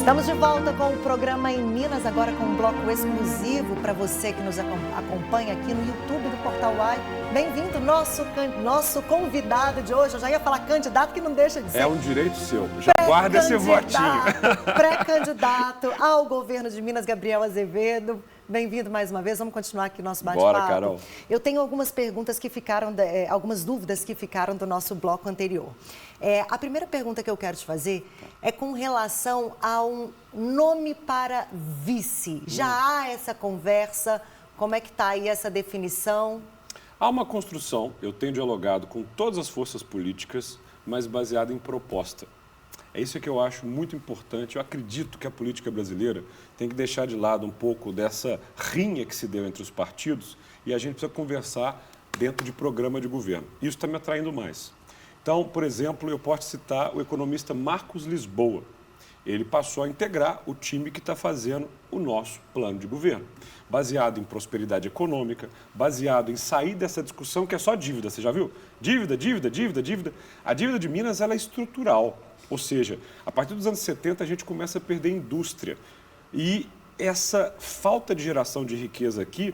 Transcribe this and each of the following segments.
Estamos de volta com o programa Em Minas, agora com um bloco exclusivo para você que nos acompanha aqui no YouTube do Portal Uai. Bem-vindo, nosso convidado de hoje. Eu já ia falar candidato, que não deixa de ser. É um direito seu. Já guarda esse votinho. Pré-candidato ao governo de Minas, Gabriel Azevedo. Bem-vindo mais uma vez. Vamos continuar aqui o nosso bate-papo. Bora, Carol. Eu tenho algumas perguntas que ficaram, algumas dúvidas que ficaram do nosso bloco anterior. A primeira pergunta que eu quero te fazer é com relação a um nome para vice. Já há essa conversa? Como é que está aí essa definição? Há uma construção, eu tenho dialogado com todas as forças políticas, mas baseada em proposta. É isso que eu acho muito importante. Eu acredito que a política brasileira tem que deixar de lado um pouco dessa rinha que se deu entre os partidos e a gente precisa conversar dentro de programa de governo. Isso está me atraindo mais. Então, por exemplo, eu posso citar o economista Marcos Lisboa. Ele passou a integrar o time que está fazendo o nosso plano de governo, baseado em prosperidade econômica, baseado em sair dessa discussão que é só dívida. Você já viu? Dívida, dívida, dívida, dívida. A dívida de Minas ela é estrutural, ou seja, a partir dos anos 70 a gente começa a perder indústria. E essa falta de geração de riqueza aqui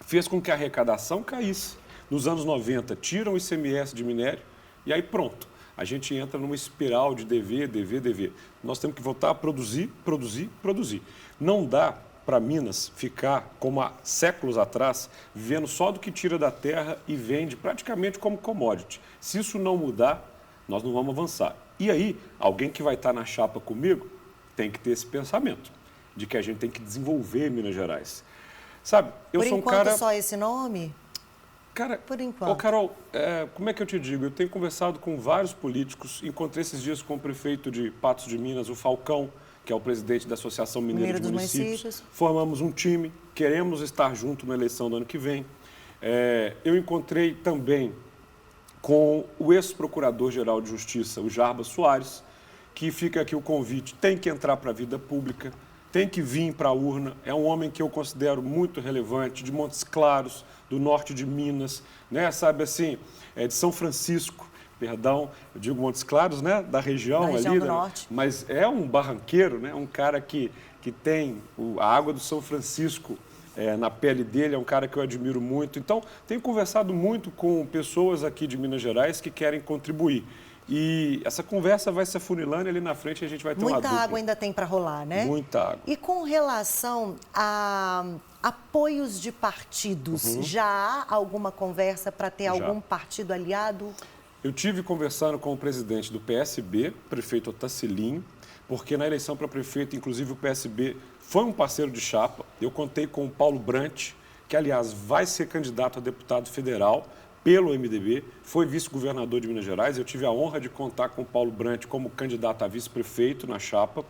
fez com que a arrecadação caísse. Nos anos 90, tiram o ICMS de minério e aí pronto. A gente entra numa espiral de dever. Nós temos que voltar a produzir. Não dá para Minas ficar, como há séculos atrás, vivendo só do que tira da terra e vende praticamente como commodity. Se isso não mudar, nós não vamos avançar. E aí, alguém que vai estar na chapa comigo tem que ter esse pensamento de que a gente tem que desenvolver Minas Gerais. Sabe, eu sou um cara... Por enquanto só esse nome? Cara, por enquanto. Ô Carol, como é que eu te digo? Eu tenho conversado com vários políticos, encontrei esses dias com o prefeito de Patos de Minas, o Falcão, que é o presidente da Associação Mineira de Municípios. Formamos um time, queremos estar junto na eleição do ano que vem. Eu encontrei também com o ex-procurador-geral de Justiça, o Jarbas Soares, que fica aqui o convite, tem que entrar para a vida pública, tem que vir para a urna. É um homem que eu considero muito relevante, de Montes Claros, do norte de Minas, né? Sabe assim, de São Francisco, perdão, eu digo Montes Claros, né? Da região ali, do norte. Mas é um barranqueiro, né? Um cara que tem a água do São Francisco na pele dele, é um cara que eu admiro muito. Então, tenho conversado muito com pessoas aqui de Minas Gerais que querem contribuir. E essa conversa vai se afunilando ali na frente e a gente vai ter uma dupla. Muita água ainda tem para rolar, né? Muita água. E com relação a apoios de partidos, já há alguma conversa para ter algum partido aliado? Eu tive conversando com o presidente do PSB, prefeito Otacilinho, porque na eleição para prefeito, inclusive o PSB foi um parceiro de chapa. Eu contei com o Paulo Brant, que aliás vai ser candidato a deputado federal pelo MDB, foi vice-governador de Minas Gerais. Eu tive a honra de contar com o Paulo Brant como candidato a vice-prefeito na chapa.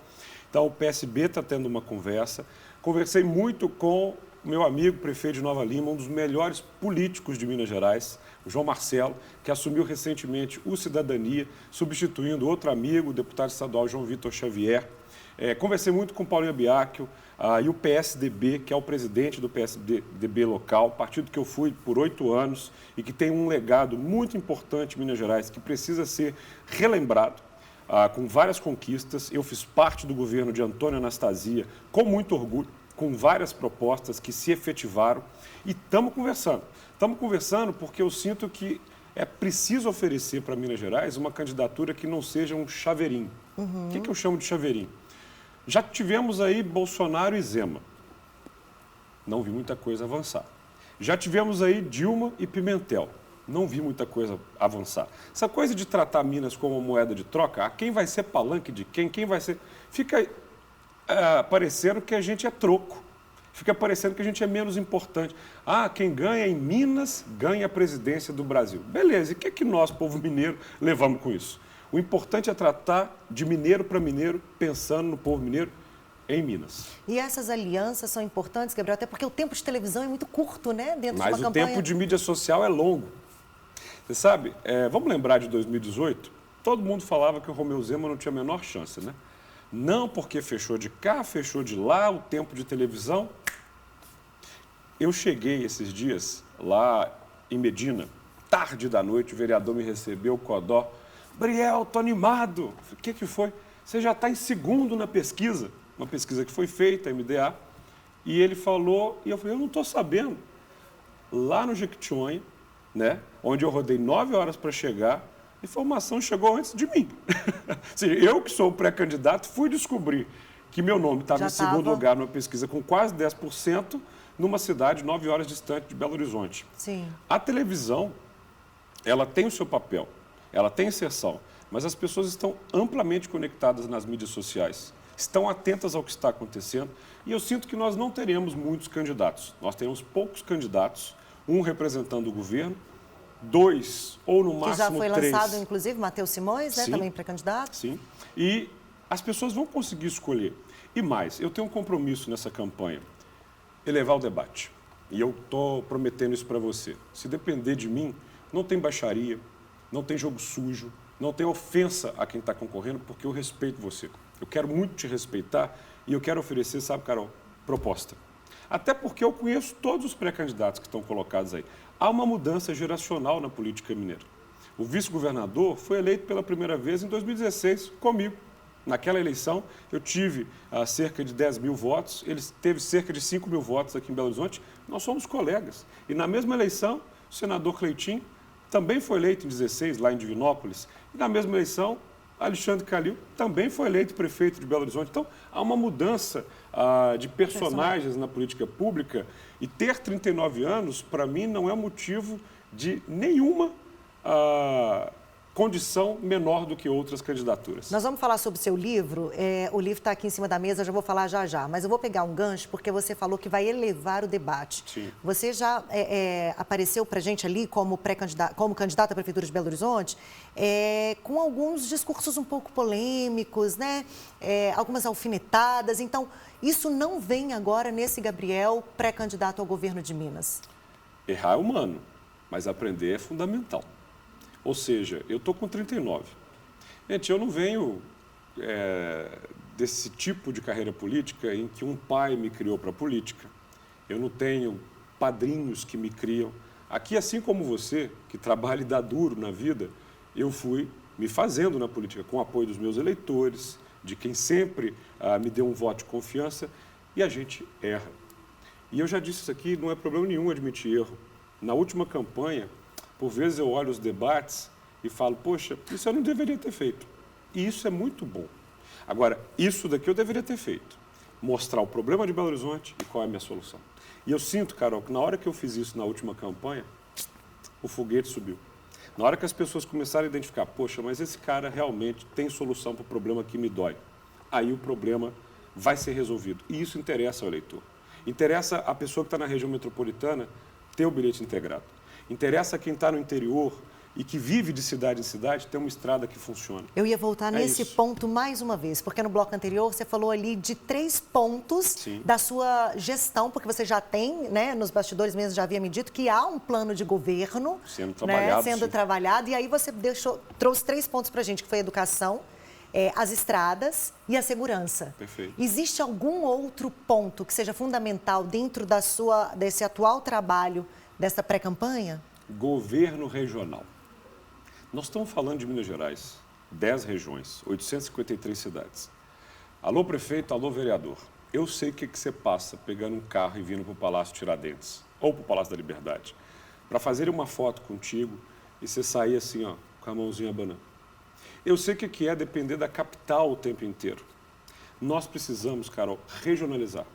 Então, o PSB está tendo uma conversa. Conversei muito com o meu amigo, prefeito de Nova Lima, um dos melhores políticos de Minas Gerais, o João Marcelo, que assumiu recentemente o Cidadania, substituindo outro amigo, o deputado estadual João Vitor Xavier. Conversei muito com o Paulinho Biacchio e o PSDB, que é o presidente do PSDB local, partido que eu fui por 8 anos e que tem um legado muito importante em Minas Gerais, que precisa ser relembrado, com várias conquistas. Eu fiz parte do governo de Antônio Anastasia, com muito orgulho, com várias propostas que se efetivaram e estamos conversando. Estamos conversando porque eu sinto que é preciso oferecer para Minas Gerais uma candidatura que não seja um chaveirinho. O que eu chamo de chaveirinho? Já tivemos aí Bolsonaro e Zema. Não vi muita coisa avançar. Já tivemos aí Dilma e Pimentel. Não vi muita coisa avançar. Essa coisa de tratar Minas como moeda de troca, quem vai ser palanque de quem vai ser... Fica parecendo que a gente é troco. Fica parecendo que a gente é menos importante. Quem ganha em Minas ganha a presidência do Brasil. Beleza, e o que nós, povo mineiro, levamos com isso? O importante é tratar de mineiro para mineiro, pensando no povo mineiro em Minas. E essas alianças são importantes, Gabriel, até porque o tempo de televisão é muito curto, né? Dentro de uma campanha. Mas o tempo de mídia social é longo. Você sabe, vamos lembrar de 2018? Todo mundo falava que o Romeu Zema não tinha a menor chance, né? Não porque fechou de cá, fechou de lá, o tempo de televisão. Eu cheguei esses dias lá em Medina, tarde da noite, o vereador me recebeu, o Codó. Gabriel, tô animado. O que foi? você já está em segundo na pesquisa, uma pesquisa que foi feita, a MDA, e ele falou, e eu falei, eu não estou sabendo. Lá no Jequitinhonha, né, onde eu rodei 9 horas para chegar, a informação chegou antes de mim. Eu, que sou o pré-candidato, fui descobrir que meu nome estava em segundo lugar numa pesquisa com quase 10%, numa cidade 9 horas distante de Belo Horizonte. Sim. A televisão, ela tem o seu papel, ela tem inserção, mas as pessoas estão amplamente conectadas nas mídias sociais, estão atentas ao que está acontecendo, e eu sinto que nós não teremos muitos candidatos. Nós teremos poucos candidatos, um representando o governo, 2 ou no máximo 3. Que já foi lançado, inclusive, Matheus Simões, né, também pré-candidato. Sim, e as pessoas vão conseguir escolher. E mais, eu tenho um compromisso nessa campanha, elevar o debate. E eu estou prometendo isso para você. Se depender de mim, não tem baixaria, não tem jogo sujo, não tem ofensa a quem está concorrendo, porque eu respeito você. Eu quero muito te respeitar e eu quero oferecer, sabe, Carol, proposta. Até porque eu conheço todos os pré-candidatos que estão colocados aí. Há uma mudança geracional na política mineira. O vice-governador foi eleito pela primeira vez em 2016 comigo. Naquela eleição, eu tive cerca de 10 mil votos, ele teve cerca de 5 mil votos aqui em Belo Horizonte. Nós somos colegas. E na mesma eleição, o senador Cleitinho também foi eleito em 16, lá em Divinópolis. E na mesma eleição, Alexandre Calil também foi eleito prefeito de Belo Horizonte. Então, há uma mudança de personagens na política pública. E ter 39 anos, para mim, não é motivo de nenhuma condição menor do que outras candidaturas. Nós vamos falar sobre o seu livro. O livro está aqui em cima da mesa, eu já vou falar já. Mas eu vou pegar um gancho, porque você falou que vai elevar o debate. Sim. Você já apareceu para a gente ali como candidato à Prefeitura de Belo Horizonte, com alguns discursos um pouco polêmicos, né? Algumas alfinetadas. Então, isso não vem agora nesse Gabriel pré-candidato ao governo de Minas? Errar é humano, mas aprender é fundamental. Ou seja, eu estou com 39. Gente, eu não venho desse tipo de carreira política em que um pai me criou para a política. Eu não tenho padrinhos que me criam. Aqui, assim como você, que trabalha e dá duro na vida, eu fui me fazendo na política com o apoio dos meus eleitores, de quem sempre me deu um voto de confiança, e a gente erra. E eu já disse isso aqui, não é problema nenhum admitir erro. Na última campanha, por vezes eu olho os debates e falo, poxa, isso eu não deveria ter feito. E isso é muito bom. Agora, isso daqui eu deveria ter feito. Mostrar o problema de Belo Horizonte e qual é a minha solução. E eu sinto, Carol, que na hora que eu fiz isso na última campanha, o foguete subiu. Na hora que as pessoas começaram a identificar, poxa, mas esse cara realmente tem solução para o problema que me dói. Aí o problema vai ser resolvido. E isso interessa ao eleitor. Interessa a pessoa que está na região metropolitana ter o bilhete integrado. Interessa a quem está no interior e que vive de cidade em cidade ter uma estrada que funcione. Eu ia voltar nesse ponto mais uma vez, porque no bloco anterior você falou ali de 3 pontos da sua gestão, porque você já tem, né, nos bastidores mesmo já havia me dito que há um plano de governo sendo trabalhado, e aí você trouxe 3 pontos para a gente, que foi a educação, as estradas e a segurança. Perfeito. Existe algum outro ponto que seja fundamental dentro desse atual trabalho dessa pré-campanha? Governo regional. Nós estamos falando de Minas Gerais, 10 regiões, 853 cidades. Alô, prefeito, alô, vereador. Eu sei o que você passa pegando um carro e vindo para o Palácio Tiradentes, ou para o Palácio da Liberdade, para fazer uma foto contigo e você sair assim, ó, com a mãozinha abanando. Eu sei o que é depender da capital o tempo inteiro. Nós precisamos, Carol, regionalizar.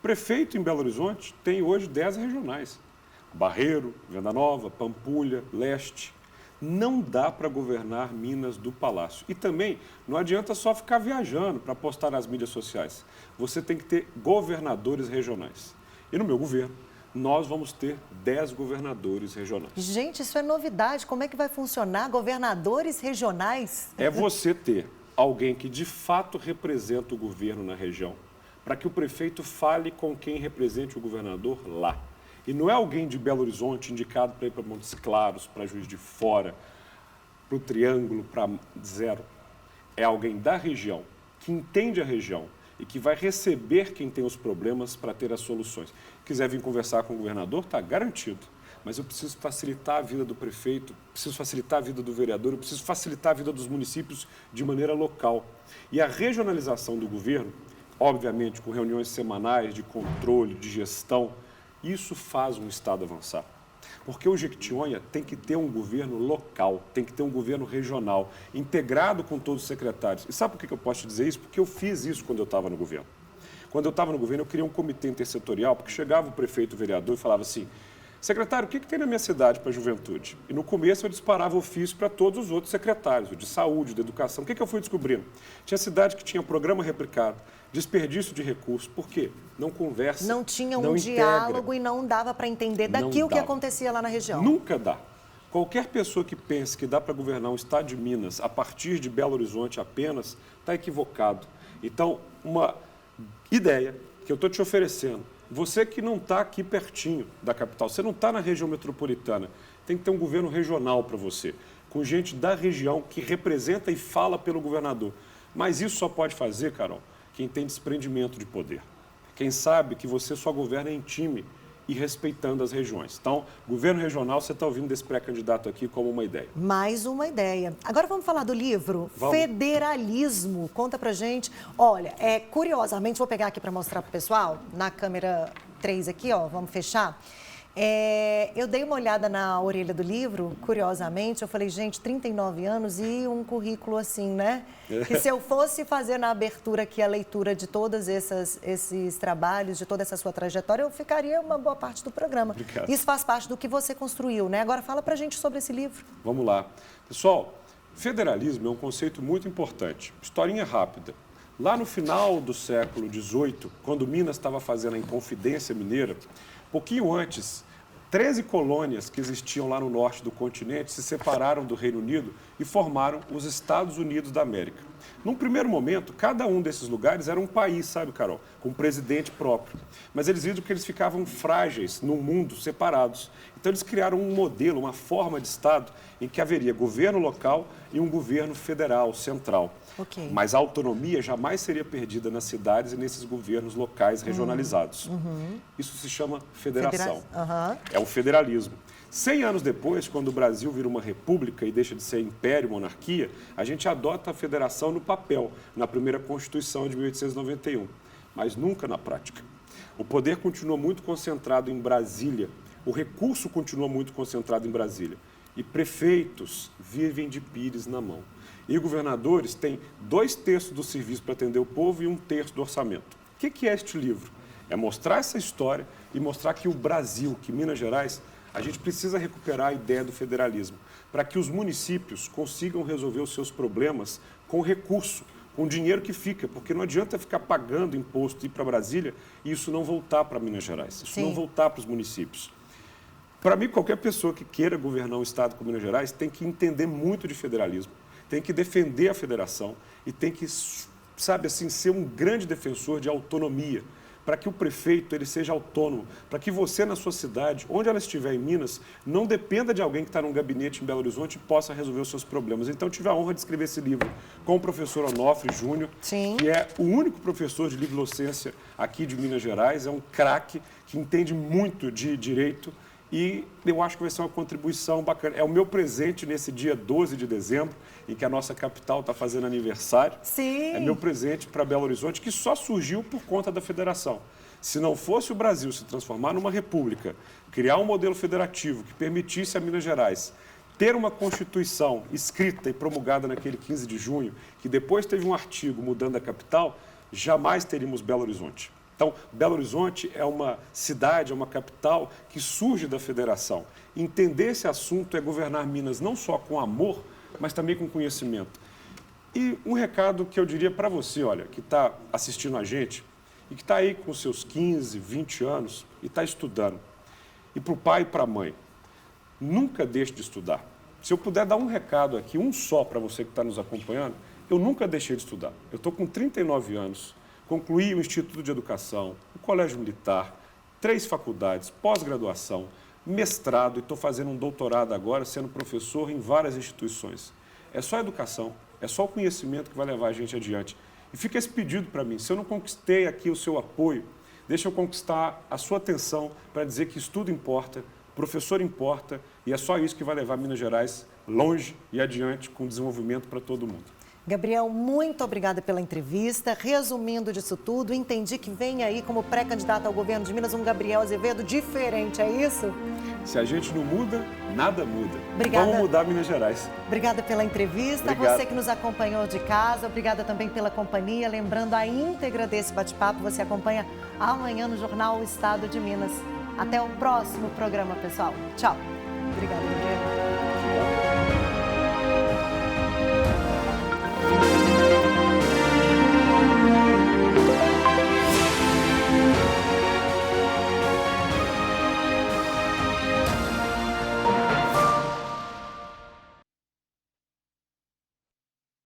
Prefeito em Belo Horizonte tem hoje 10 regionais. Barreiro, Venda Nova, Pampulha, Leste. Não dá para governar Minas do Palácio. E também não adianta só ficar viajando para postar nas mídias sociais. Você tem que ter governadores regionais. E no meu governo, nós vamos ter 10 governadores regionais. Gente, isso é novidade. Como é que vai funcionar? Governadores regionais? É você ter alguém que de fato representa o governo na região, para que o prefeito fale com quem represente o governador lá. E não é alguém de Belo Horizonte indicado para ir para Montes Claros, para Juiz de Fora, para o Triângulo, para Zero. É alguém da região, que entende a região e que vai receber quem tem os problemas para ter as soluções. Quiser vir conversar com o governador, está garantido. mas eu preciso facilitar a vida do prefeito, preciso facilitar a vida do vereador, eu preciso facilitar a vida dos municípios de maneira local. E a regionalização do governo, obviamente com reuniões semanais de controle, de gestão, isso faz um Estado avançar. Porque o Jequitinhonha tem que ter um governo local, tem que ter um governo regional, integrado com todos os secretários. E sabe por que eu posso te dizer isso? Porque eu fiz isso quando eu estava no governo. Quando eu estava no governo, eu criei um comitê intersetorial, porque chegava o prefeito, o vereador e falava assim: secretário, o que tem na minha cidade para a juventude? E no começo eu disparava ofício para todos os outros secretários, o de saúde, de educação. O que eu fui descobrindo? Tinha cidade que tinha programa replicado, desperdício de recursos. Por quê? Não conversa, não tinha não diálogo integra. E não dava para entender daquilo que acontecia lá na região. Nunca dá. Qualquer pessoa que pense que dá para governar o estado de Minas a partir de Belo Horizonte apenas, está equivocado. Então, uma ideia que eu estou te oferecendo, você que não está aqui pertinho da capital, você não está na região metropolitana, tem que ter um governo regional para você, com gente da região que representa e fala pelo governador. Mas isso só pode fazer, Carol, quem tem desprendimento de poder. Quem sabe que você só governa em time e respeitando as regiões. Então, governo regional, você está ouvindo desse pré-candidato aqui como uma ideia. Mais uma ideia. Agora vamos falar do livro Vamos. Federalismo. Conta pra gente. Olha, curiosamente, vou pegar aqui para mostrar pro pessoal, na câmera 3 aqui, ó, vamos fechar. Eu dei uma olhada na orelha do livro, curiosamente, eu falei, gente, 39 anos e um currículo assim, né? Que se eu fosse fazer na abertura aqui a leitura de todos esses trabalhos, de toda essa sua trajetória, eu ficaria uma boa parte do programa. Obrigado. Isso faz parte do que você construiu, né? Agora fala pra gente sobre esse livro. Vamos lá. Pessoal, federalismo é um conceito muito importante. Historinha rápida. Lá no final do século XVIII, quando Minas estava fazendo a Inconfidência Mineira, pouquinho antes, 13 colônias que existiam lá no norte do continente se separaram do Reino Unido e formaram os Estados Unidos da América. Num primeiro momento, cada um desses lugares era um país, sabe, Carol? Com um presidente próprio. Mas eles viram que eles ficavam frágeis num mundo separados. Então eles criaram um modelo, uma forma de Estado em que haveria governo local e um governo federal, central. Okay. Mas a autonomia jamais seria perdida nas cidades e nesses governos locais regionalizados. Isso se chama federação. É o federalismo. 100 anos depois, quando o Brasil vira uma república e deixa de ser império, monarquia, a gente adota a federação no papel, na primeira Constituição de 1891, mas nunca na prática. O poder continua muito concentrado em Brasília, o recurso continua muito concentrado em Brasília, e prefeitos vivem de pires na mão. E governadores têm 2/3 do serviço para atender o povo e 1/3 do orçamento. O que é este livro? É mostrar essa história e mostrar que o Brasil, que Minas Gerais, a gente precisa recuperar a ideia do federalismo, para que os municípios consigam resolver os seus problemas com recurso, com dinheiro que fica, porque não adianta ficar pagando imposto e ir para Brasília e isso não voltar para Minas Gerais, isso não voltar para os municípios. Para mim, qualquer pessoa que queira governar um estado como Minas Gerais tem que entender muito de federalismo, tem que defender a federação e tem que, sabe assim, ser um grande defensor de autonomia, para que o prefeito ele seja autônomo, para que você na sua cidade, onde ela estiver em Minas, não dependa de alguém que está num gabinete em Belo Horizonte e possa resolver os seus problemas. Então, eu tive a honra de escrever esse livro com o professor Onofre Júnior, que é o único professor de livre-docência aqui de Minas Gerais, é um craque que entende muito de direito e eu acho que vai ser uma contribuição bacana. É o meu presente nesse dia 12 de dezembro, em que a nossa capital está fazendo aniversário. Sim. É meu presente para Belo Horizonte, que só surgiu por conta da federação. Se não fosse o Brasil se transformar numa república, criar um modelo federativo que permitisse a Minas Gerais ter uma Constituição escrita e promulgada naquele 15 de junho, que depois teve um artigo mudando a capital, jamais teríamos Belo Horizonte. Então, Belo Horizonte é uma cidade, é uma capital que surge da federação. Entender esse assunto é governar Minas não só com amor, mas também com conhecimento. E um recado que eu diria para você, olha, que está assistindo a gente e que está aí com seus 15, 20 anos e está estudando. E para o pai e para a mãe, nunca deixe de estudar. Se eu puder dar um recado aqui, um só para você que está nos acompanhando, eu nunca deixei de estudar. Eu estou com 39 anos. Concluí o Instituto de Educação, o Colégio Militar, 3 faculdades, pós-graduação, mestrado e estou fazendo um doutorado agora, sendo professor em várias instituições. É só a educação, é só o conhecimento que vai levar a gente adiante. E fica esse pedido para mim, se eu não conquistei aqui o seu apoio, deixa eu conquistar a sua atenção para dizer que estudo importa, professor importa e é só isso que vai levar Minas Gerais longe e adiante com desenvolvimento para todo mundo. Gabriel, muito obrigada pela entrevista. Resumindo disso tudo, entendi que vem aí como pré-candidato ao governo de Minas um Gabriel Azevedo diferente, é isso? Se a gente não muda, nada muda. Obrigada. Vamos mudar Minas Gerais. Obrigada pela entrevista. Obrigado. Você que nos acompanhou de casa, obrigada também pela companhia. Lembrando, a íntegra desse bate-papo você acompanha amanhã no Jornal O Estado de Minas. Até o próximo programa, pessoal. Tchau. Obrigada.